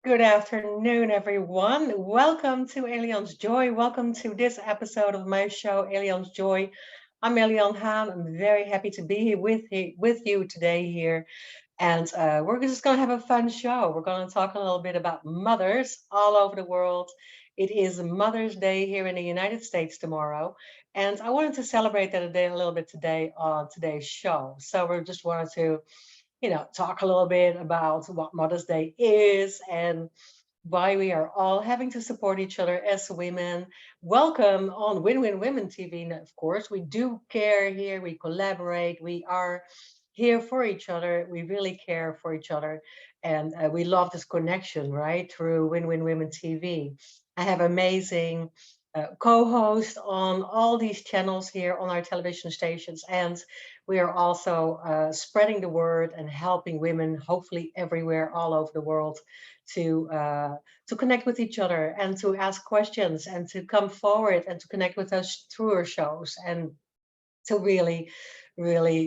Good afternoon, everyone. Welcome to Allianz Joy. Welcome to this episode of my show, Allianz Joy. I'm Elian Haan. I'm very happy to be here with you today here. And we're just going to have a fun show. We're going to talk a little bit about mothers all over the world. It is Mother's Day here in the United States tomorrow. And I wanted to celebrate that a little bit today on today's show. So we just wanted to talk a little bit about what Mother's Day is and why we are all having to support each other as women. Welcome on Win Win Women TV. And of course, we do care here. We collaborate. We are here for each other. We really care for each other. And we love this connection, right? Through Win Win Women TV. I have amazing co-host on all these channels here on our television stations. And we are also spreading the word and helping women, hopefully everywhere, all over the world, to connect with each other and to ask questions and to come forward and to connect with us through our shows and to really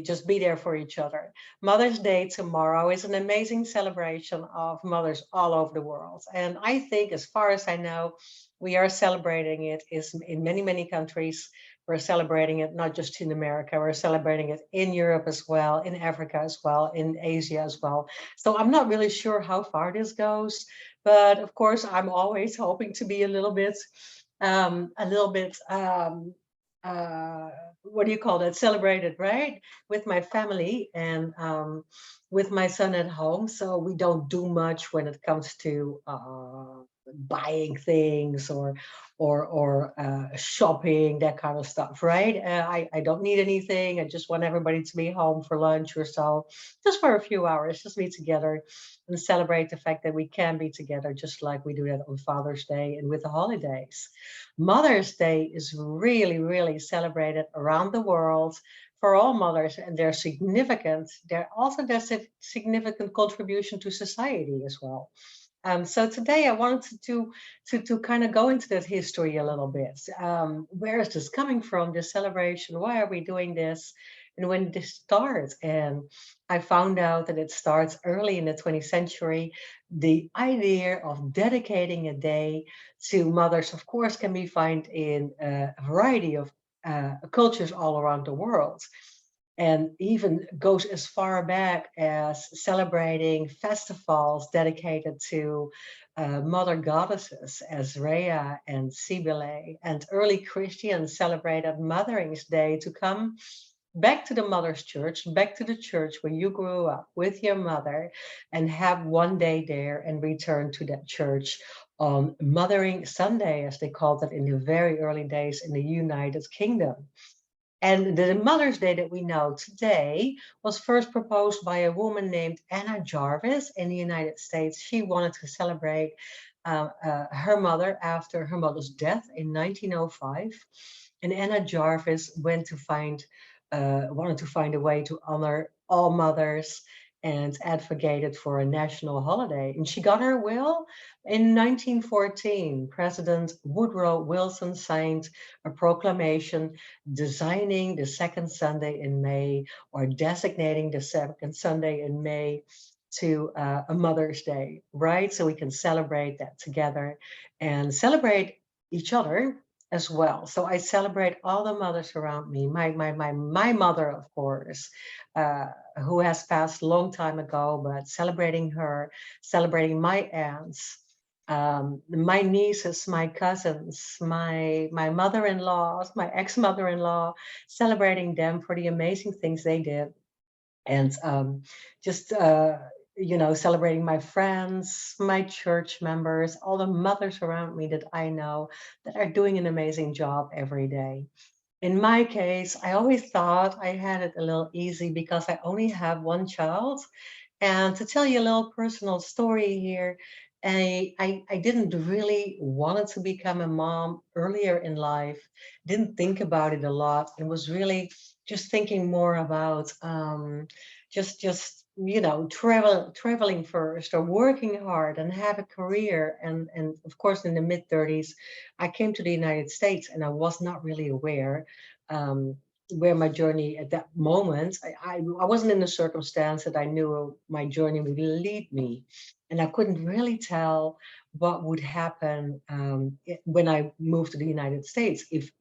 just be there for each other. Mother's Day tomorrow is an amazing celebration of mothers all over the world. And I think, as far as I know, we are celebrating it is in many countries. We're celebrating it not just in America, we're celebrating it in Europe as well, in Africa as well, in Asia as well. So I'm not really sure how far this goes, but of course I'm always hoping to be a little bit uh, what do you call that, celebrated, right, with my family and with my son at home. So we don't do much when it comes to buying things or shopping, that kind of stuff, right? I don't need anything. I just want everybody to be home for lunch or so, just for a few hours, just be together and celebrate the fact that we can be together, just like we do that on Father's Day and with the holidays. Mother's Day is really celebrated around the world for all mothers, and they're significant. There's a significant contribution to society as well. So today I wanted to kind of go into that history a little bit. Where is this coming from? This celebration? Why are we doing this? And when did this start? And I found out that it starts early in the 20th century. The idea of dedicating a day to mothers, of course, can be found in a variety of cultures all around the world, and even goes as far back as celebrating festivals dedicated to mother goddesses as Rhea and Cybele. And early Christians celebrated Mother's Day to come back to the mother's church, back to the church where you grew up with your mother, and have one day there and return to that church on Mothering Sunday, as they called it in the very early days in the United Kingdom. And the Mother's Day that we know today was first proposed by a woman named Anna Jarvis in the United States. She wanted to celebrate her mother after her mother's death in 1905. And Anna Jarvis wanted to find a way to honor all mothers and advocated for a national holiday. And she got her will. In 1914, President Woodrow Wilson signed a proclamation designing the second Sunday in May, or designating the second Sunday in May to a Mother's Day, right? So we can celebrate that together and celebrate each other as well. So I celebrate all the mothers around me. My mother, of course, uh, who has passed a long time ago, but celebrating her, celebrating my aunts, my nieces, my cousins, my mother-in-laws, my ex-mother-in-law, celebrating them for the amazing things they did, and just celebrating my friends, my church members, all the mothers around me that I know that are doing an amazing job every day. In my case, I always thought I had it a little easy because I only have one child. And to tell you a little personal story here, I didn't really want to become a mom earlier in life, didn't think about it a lot, and was really just thinking more about traveling first or working hard and have a career. And of course, in the mid 30s, I came to the United States and I was not really aware um, where my journey at that moment. I wasn't in the circumstance that I knew my journey would lead me. and I couldn't really tell what would happen when I moved to the United States. If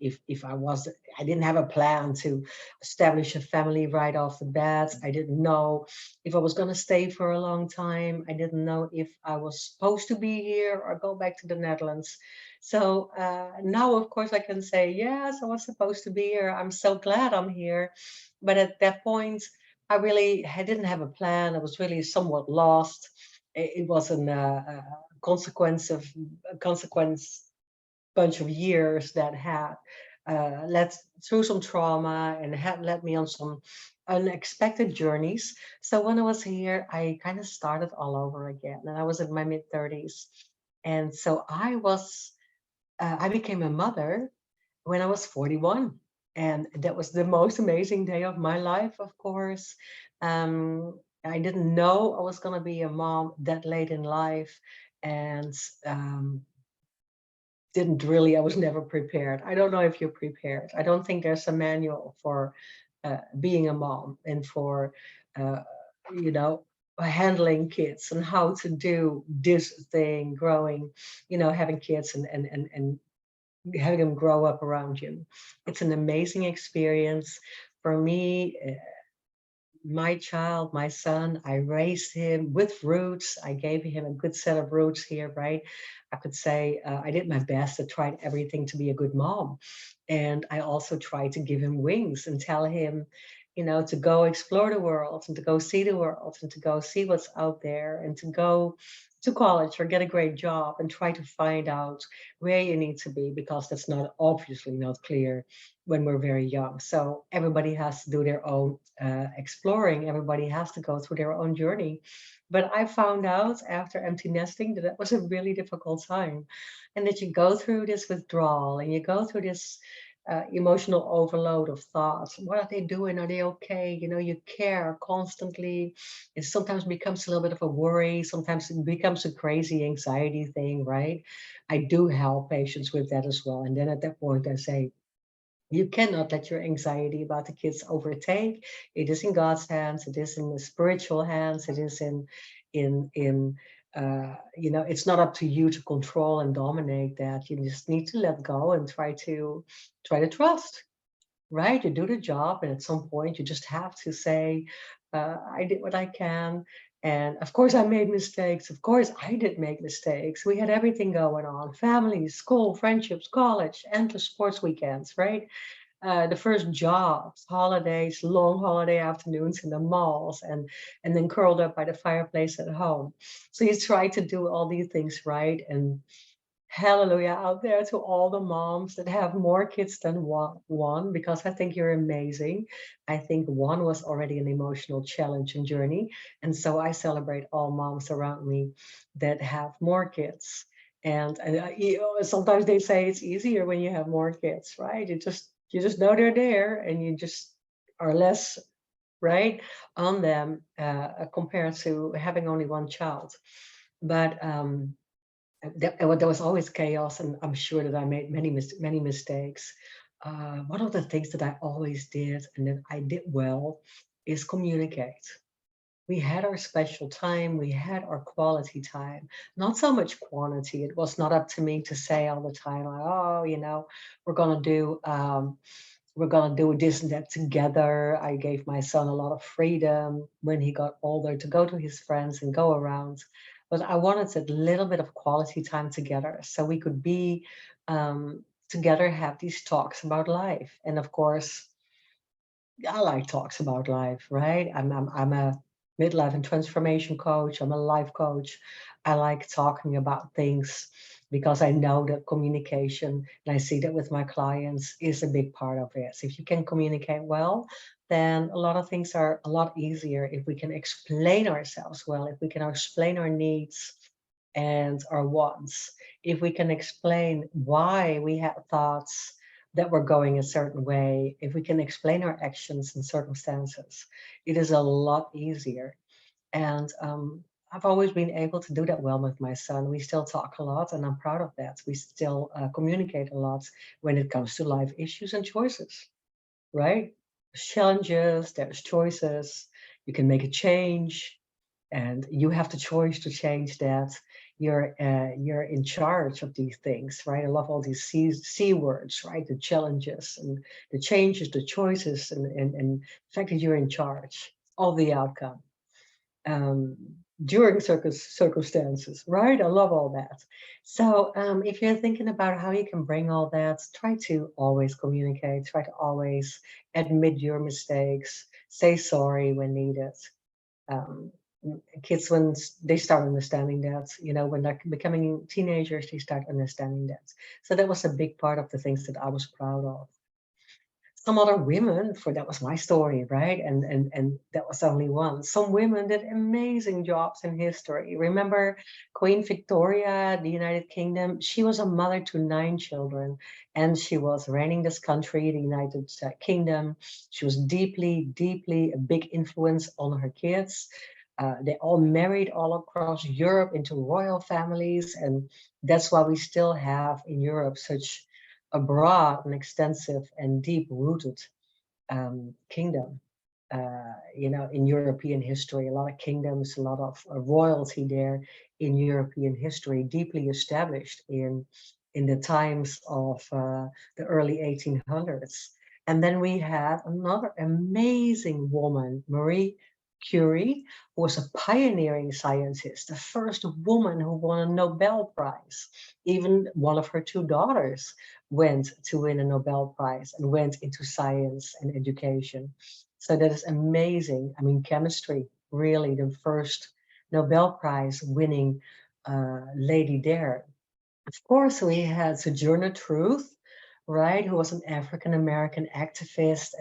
I didn't have a plan to establish a family right off the bat. I didn't know if I was going to stay for a long time. I didn't know if I was supposed to be here or go back to the Netherlands. So now, of course, I can say yes, I was supposed to be here. I'm so glad I'm here. But at that point, I didn't have a plan. I was really somewhat lost. It was a consequence of a consequence bunch of years that had led through some trauma and had led me on some unexpected journeys. So when I was here, I kind of started all over again, and I was in my mid 30s. And so I became a mother when I was 41. And that was the most amazing day of my life, of course. I didn't know I was going to be a mom that late in life. And um, didn't really, I was never prepared. I don't know if you're prepared. I don't think there's a manual for being a mom and for, uh, you know, handling kids and how to do this thing, growing, having kids and having them grow up around you. It's an amazing experience. For me, my child, my son, I raised him with roots. I gave him a good set of roots here, right? I could say I did my best. I tried everything to be a good mom. And I also tried to give him wings and tell him, to go explore the world and to go see the world and to go see what's out there and to go to college or get a great job and try to find out where you need to be, because that's not obviously not clear when we're very young. So everybody has to do their own exploring. Everybody has to go through their own journey. But I found out after empty nesting that it was a really difficult time, and that you go through this withdrawal and you go through this emotional overload of thoughts. What are they doing? Are they okay? You care constantly. It sometimes becomes a little bit of a worry. Sometimes it becomes a crazy anxiety thing, right? I do help patients with that as well. And then at that point, I say, you cannot let your anxiety about the kids overtake. It is in God's hands. It is in the spiritual hands. It is in it's not up to you to control and dominate that. You just need to let go and try to trust, right? You do the job, and at some point you just have to say, I did what I can. And of course, I made mistakes. Of course, I did make mistakes. We had everything going on: family, school, friendships, college, endless sports weekends, right? The first jobs, holidays, long holiday afternoons in the malls, and then curled up by the fireplace at home. So you try to do all these things right, and hallelujah out there to all the moms that have more kids than one, because I think you're amazing. I think one was already an emotional challenge and journey. And so I celebrate all moms around me that have more kids. And sometimes they say it's easier when you have more kids, right? You just know they're there, and you just are less right on them compared to having only one child. But there was always chaos, and I'm sure that I made many mistakes. One of the things that I always did and that I did well is communicate. We had our special time, we had our quality time, not so much quantity. It was not up to me to say all the time, like, oh, we're gonna do we're gonna do this and that together. I gave my son a lot of freedom when he got older to go to his friends and go around. But I wanted a little bit of quality time together so we could be together, have these talks about life. And of course, I like talks about life, right? I'm a midlife and transformation coach. I'm a life coach. I like talking about things because I know that communication, and I see that with my clients, is a big part of it. So if you can communicate well, then a lot of things are a lot easier if we can explain ourselves well, if we can explain our needs and our wants, if we can explain why we have thoughts that we're going a certain way, if we can explain our actions and circumstances, it is a lot easier. And I've always been able to do that well with my son. We still talk a lot, and I'm proud of that. We still communicate a lot when it comes to life issues and choices, right? There's challenges, there's choices. You can make a change. and you have the choice to change that. You're in charge of these things, right? I love all these C words, right? The challenges and the changes, the choices, and the fact that you're in charge of the outcome um, during circumstances, right? I love all that. So if you're thinking about how you can bring all that, try to always communicate, try to always admit your mistakes, say sorry when needed. Um, Kids, when they start understanding that, when they're becoming teenagers, they start understanding that. So that was a big part of the things that I was proud of. Some other women, for that was my story, right? And that was only one. Some women did amazing jobs in history. Remember Queen Victoria, the United Kingdom? She was a mother to 9 children, and she was reigning this country, the United Kingdom. She was deeply, deeply a big influence on her kids. They all married all across Europe into royal families, and that's why we still have in Europe such a broad and extensive and deep-rooted kingdom. In European history, a lot of kingdoms, a lot of royalty there in European history, deeply established in the times of the early 1800s. And then we had another amazing woman, Marie Curie, who was a pioneering scientist, the first woman who won a Nobel Prize. Even one of her 2 daughters went to win a Nobel Prize and went into science and education. So that is amazing. I mean, chemistry, really the first Nobel Prize winning lady there. Of course, we had Sojourner Truth, right, who was an African American activist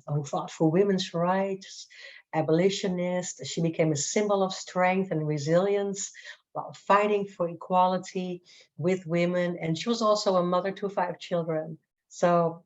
who fought for women's rights, abolitionist. She became a symbol of strength and resilience while fighting for equality with women. And she was also a mother to 5 children. So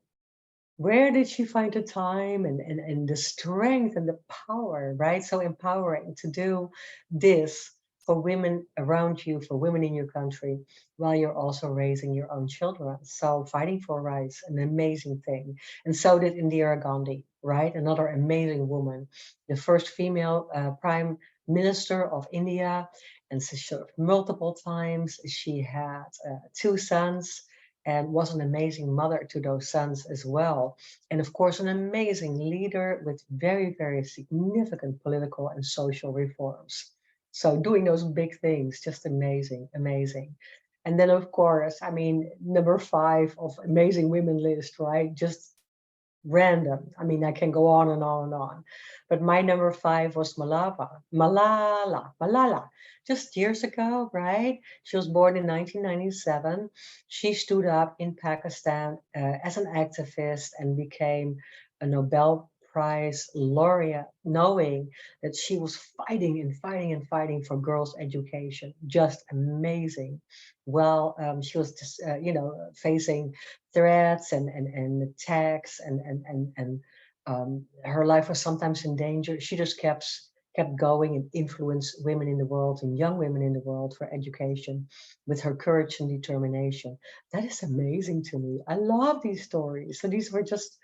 where did she find the time and the strength and the power, right? So empowering to do this for women around you, for women in your country, while you're also raising your own children. So fighting for rights, an amazing thing. And so did Indira Gandhi, right? Another amazing woman, the first female prime minister of India. And she served multiple times. She had 2 sons and was an amazing mother to those sons as well. And of course, an amazing leader with very, very significant political and social reforms. So doing those big things, just amazing, amazing. And then, of course, I mean, number 5 of amazing women list, right? Just random. I mean, I can go on and on and on. But my number 5 was Malala, just years ago, right? She was born in 1997. She stood up in Pakistan as an activist and became a Nobel Prize laureate, knowing that she was fighting and fighting and fighting for girls' education. Just amazing. Well, she was just, facing threats and attacks and her life was sometimes in danger. She just kept going and influenced women in the world and young women in the world for education with her courage and determination. That is amazing to me. I love these stories. So these were just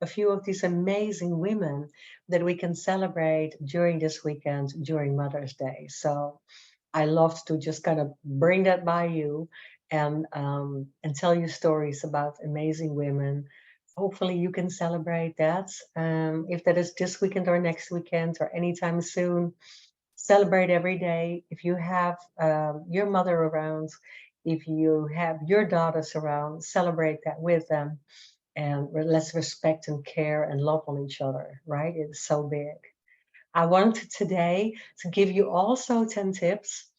a few of these amazing women that we can celebrate during this weekend, during Mother's Day. So I loved to just kind of bring that by you and tell you stories about amazing women. Hopefully, you can celebrate that. If that is this weekend or next weekend or anytime soon, celebrate every day. If you have your mother around, if you have your daughters around, celebrate that with them. And let's respect and care and love on each other, right? It's so big. I wanted today to give you also 10 tips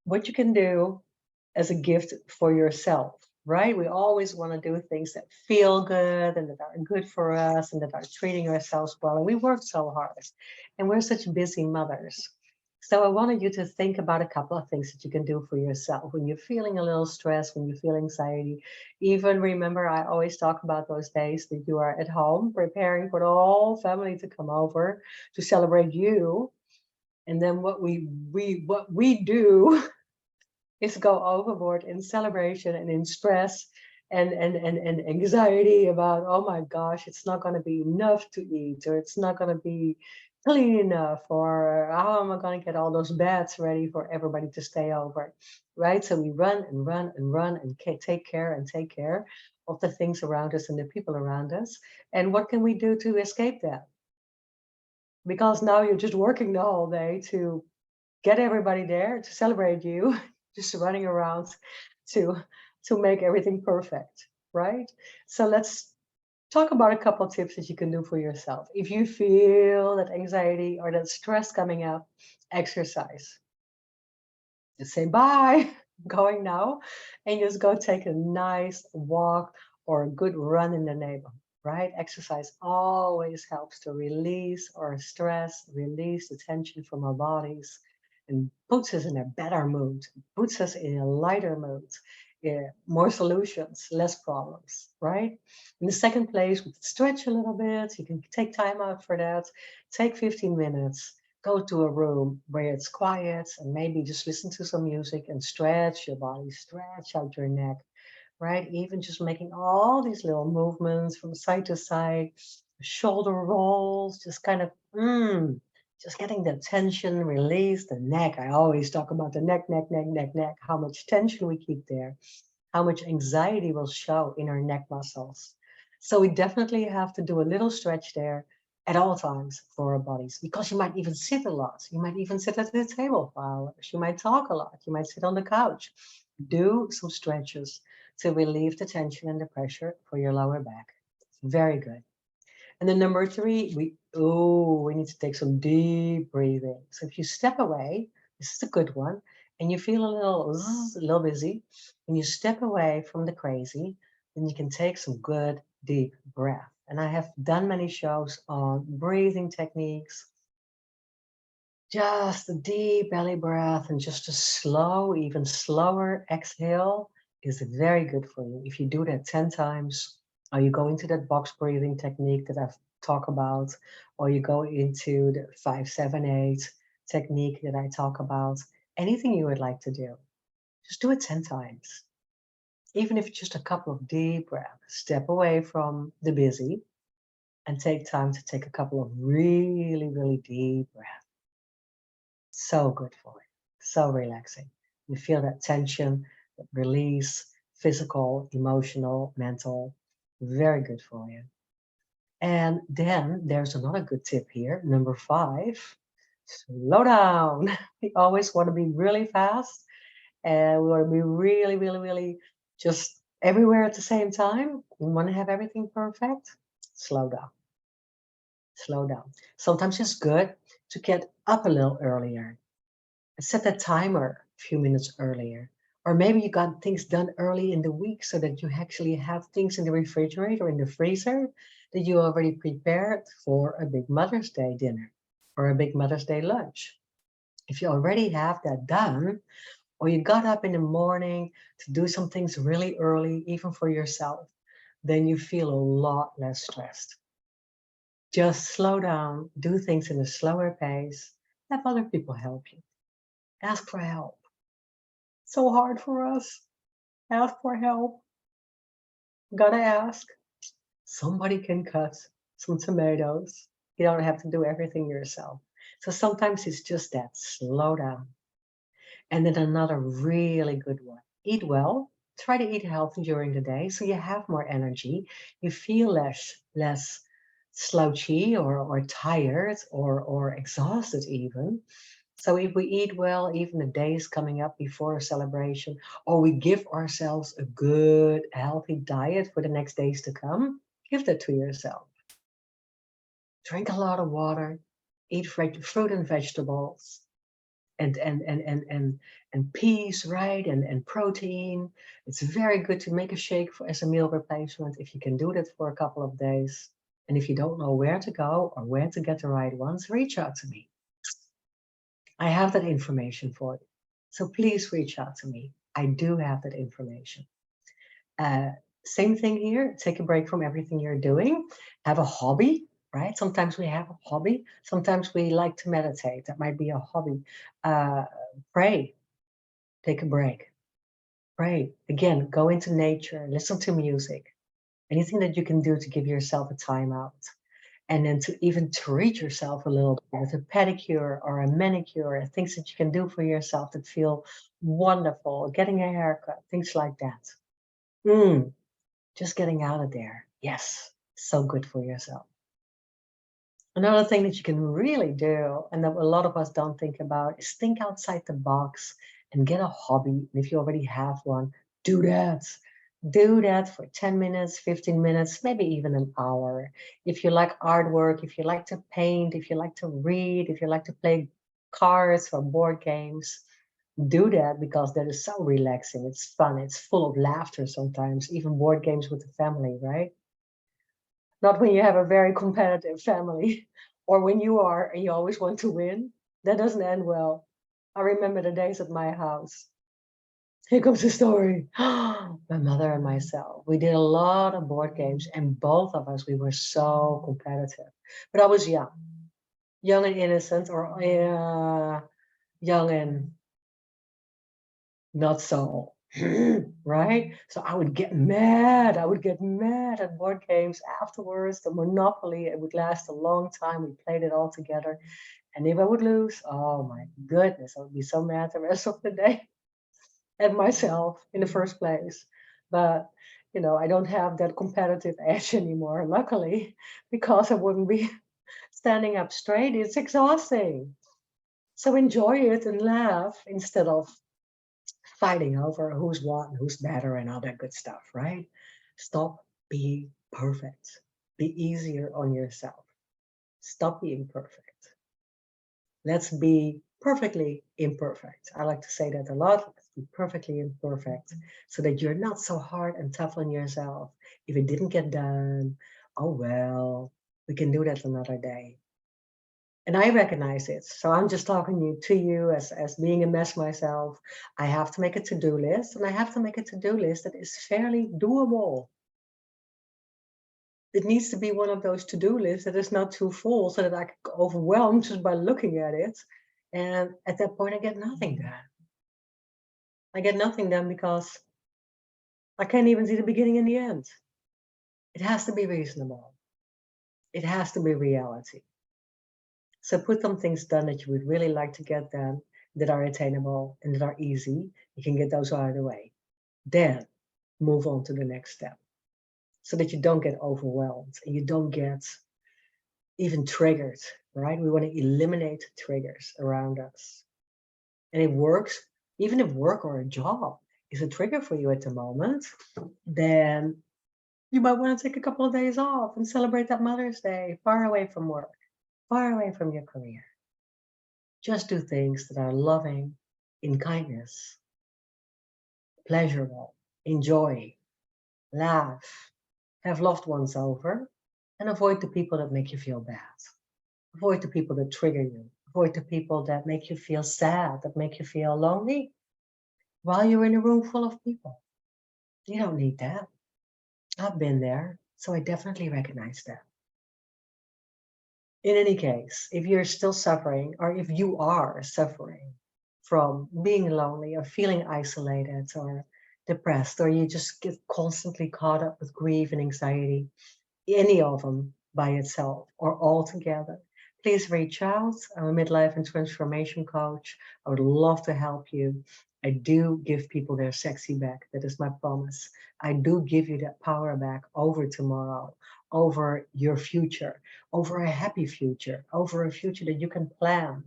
what you can do as a gift for yourself, right? We always want to do things that feel good and that are good for us and that are treating ourselves well. And we work so hard and we're such busy mothers. So I wanted you to think about a couple of things that you can do for yourself when you're feeling a little stressed, when you feel anxiety. Even remember, I always talk about those days that you are at home preparing for the whole family to come over to celebrate you. And then what we do is go overboard in celebration and in stress and anxiety about, oh my gosh, it's not going to be enough to eat, or it's not going to be clean enough, or how am I going to get all those beds ready for everybody to stay over, right? So we run and run and run and take care and take care of the things around us and the people around us. And what can we do to escape that? Because now you're just working the whole day to get everybody there to celebrate you, just running around to to make everything perfect, right? So let's talk about a couple of tips that you can do for yourself. If you feel that anxiety or that stress coming up, exercise. Just say bye, going now, and just go take a nice walk or a good run in the neighborhood, right? Exercise always helps to release our stress, release the tension from our bodies, and puts us in a better mood, puts us in a lighter mood. Yeah, more solutions, less problems, right? In the second place, we can stretch a little bit. You can take time out for that. Take 15 minutes, go to a room where it's quiet and maybe just listen to some music and stretch your body, stretch out your neck, right? Even just making all these little movements from side to side, shoulder rolls, just kind of, just getting the tension released, the neck. I always talk about the neck, neck, neck, neck, neck, how much tension we keep there, how much anxiety will show in our neck muscles. So we definitely have to do a little stretch there at all times for our bodies, because you might even sit a lot. You might even sit at the table for hours. You might talk a lot. You might sit on the couch. Do some stretches to relieve the tension and the pressure for your lower back. Very good. And then number three, we need to take some deep breathing. So if you step away, this is a good one, and you feel a little busy, and you step away from the crazy, then you can take some good deep breath. And I have done many shows on breathing techniques, just a deep belly breath and just a slow, even slower exhale is very good for you. If you do that 10 times, or you go into that box breathing technique that I've talked about, or you go into the 5-7-8 technique that I talk about, anything you would like to do, just do it 10 times. Even if it's just a couple of deep breaths, step away from the busy and take time to take a couple of really, really deep breaths. So good for you. So relaxing. You feel that tension, that release, physical, emotional, mental. Very good for you. And then there's another good tip here. Number 5, slow down. We always want to be really fast and we want to be really, really, really just everywhere at the same time. We want to have everything perfect. Slow down. Slow down. Sometimes it's good to get up a little earlier. Set a timer a few minutes earlier. Or maybe you got things done early in the week so that you actually have things in the refrigerator or in the freezer that you already prepared for a big Mother's Day dinner or a big Mother's Day lunch. If you already have that done, or you got up in the morning to do some things really early, even for yourself, then you feel a lot less stressed. Just slow down, do things in a slower pace, have other people help you. Ask for help. So hard for us. Ask for help. Gotta ask. Somebody can cut some tomatoes. You don't have to do everything yourself. So sometimes it's just that. Slow down. And then another really good one. Eat well. Try to eat healthy during the day so you have more energy. You feel less slouchy or tired or exhausted even. So if we eat well, even the days coming up before a celebration, or we give ourselves a good, healthy diet for the next days to come, give that to yourself. Drink a lot of water, eat fruit and vegetables, and peas, right? And protein. It's very good to make a shake as a meal replacement if you can do that for a couple of days. And if you don't know where to go or where to get the right ones, reach out to me. I have that information for you. So please reach out to me. I do have that information. Uh, Same thing here. Take a break from everything you're doing. Have a hobby, right? Sometimes we have a hobby. Sometimes we like to meditate. That might be a hobby. Pray. Take a break. Pray. Again, go into nature. Listen to music. Anything that you can do to give yourself a time out. And then to even treat yourself a little bit with a pedicure or a manicure, things that you can do for yourself that feel wonderful, getting a haircut, things like that. Just getting out of there. Yes, so good for yourself. Another thing that you can really do, and that a lot of us don't think about, is think outside the box and get a hobby. And if you already have one, do that. Do that for 10 minutes, 15 minutes, maybe even an hour. If you like artwork, if you like to paint, if you like to read, if you like to play cards or board games, do that because that is so relaxing. It's fun. It's full of laughter sometimes, even board games with the family, right? Not when you have a very competitive family or when you are and you always want to win. That doesn't end well. I remember the days at my house. Here comes the story. My mother and myself. We did a lot of board games, and both of us, we were so competitive. But I was young and innocent, or young and not so. Right? So I would get mad. I would get mad at board games afterwards. The Monopoly, it would last a long time. We played it all together. And if I would lose, oh my goodness, I would be so mad the rest of the day at myself in the first place. But I don't have that competitive edge anymore, luckily, because I wouldn't be standing up straight. It's exhausting. So enjoy it and laugh instead of fighting over who's what and who's better and all that good stuff, right? Stop being perfect. Be easier on yourself. Stop being perfect. Let's be perfectly imperfect. I like to say that a lot. Let's be perfectly imperfect so that you're not so hard and tough on yourself. If it didn't get done, oh well, we can do that another day. And I recognize it. So I'm just talking to you as being a mess myself. I have to make a to-do list, and I have to make a to-do list that is fairly doable. It needs to be one of those to-do lists that is not too full so that I get overwhelmed just by looking at it. And at that point, I get nothing done. I get nothing done because I can't even see the beginning and the end. It has to be reasonable. It has to be reality. So put some things done that you would really like to get done, that are attainable and that are easy. You can get those out of the way. Then move on to the next step so that you don't get overwhelmed and you don't get even triggered, right? We want to eliminate triggers around us. And it works, even if work or a job is a trigger for you at the moment, then you might want to take a couple of days off and celebrate that Mother's Day far away from work, far away from your career. Just do things that are loving, in kindness, pleasurable, enjoy, laugh, have loved ones over, and avoid the people that make you feel bad. Avoid the people that trigger you. Avoid the people that make you feel sad, that make you feel lonely while you're in a room full of people. You don't need that. I've been there, so I definitely recognize that. In any case, if you're still suffering, or if you are suffering from being lonely or feeling isolated or depressed, or you just get constantly caught up with grief and anxiety, any of them by itself or all together, please reach out. I'm a midlife and transformation coach. I would love to help you. I do give people their sexy back. That is my promise. I do give you that power back over tomorrow, over your future, over a happy future, over a future that you can plan,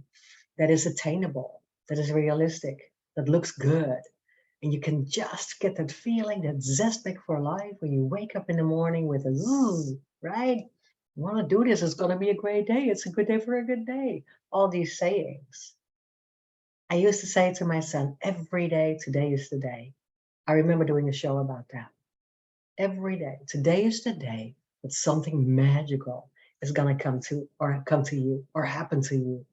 that is attainable, that is realistic, that looks good. And you can just get that feeling, that zest back for life when you wake up in the morning with a zoo, right? You want to do this, it's going to be a great day. It's a good day for a good day. All these sayings. I used to say to my son every day, today is the day. I remember doing a show about that. Every day, today is the day that something magical is going to come to you or happen to you.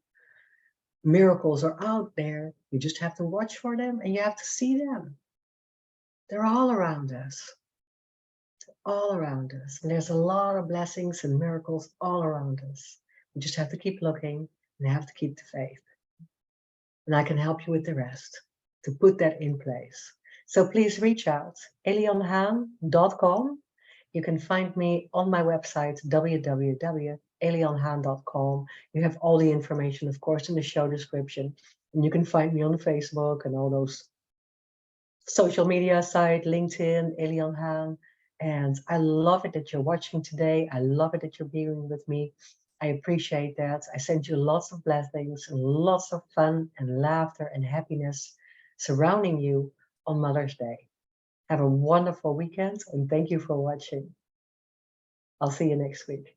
Miracles are out there. You just have to watch for them and you have to see them. They're all around us. All around us. And there's a lot of blessings and miracles all around us. We just have to keep looking and have to keep the faith. And I can help you with the rest to put that in place. So please reach out, elionhaan.com. You can find me on my website, www elianhaan.com. You have all the information, of course, in the show description. And you can find me on Facebook and all those social media site, LinkedIn, Elian Haan. And I love it that you're watching today. I love it that you're being with me. I appreciate that. I send you lots of blessings and lots of fun and laughter and happiness surrounding you on Mother's Day. Have a wonderful weekend and thank you for watching. I'll see you next week.